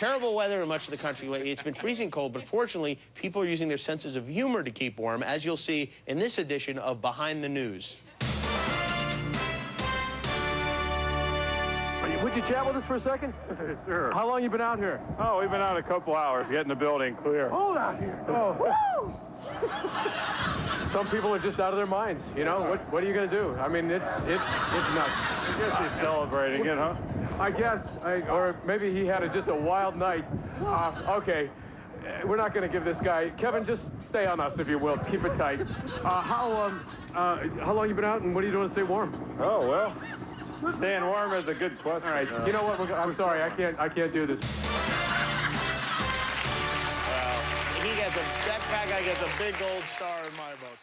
Terrible weather in much of the country lately. It's been freezing cold, but fortunately, people are using their senses of humor to keep warm, as you'll see in this edition of Behind the News. Would you chat with us for a second? Sure. How long you been out here? Oh, we've been out a couple hours getting the building clear. Hold out here. Oh. Woo! Some people are just out of their minds, you know? What are you going to do? I mean, it's nuts. I guess he's celebrating it, huh? I guess, or maybe he had just a wild night. Okay, we're not going to give this guy... Kevin, just stay on us, if you will. Keep it tight. How long you been out, and what are you doing to stay warm? Oh, well, staying warm is a good question. All right, you know what? I'm sorry, I can't do this. That guy gets a big gold star in my book.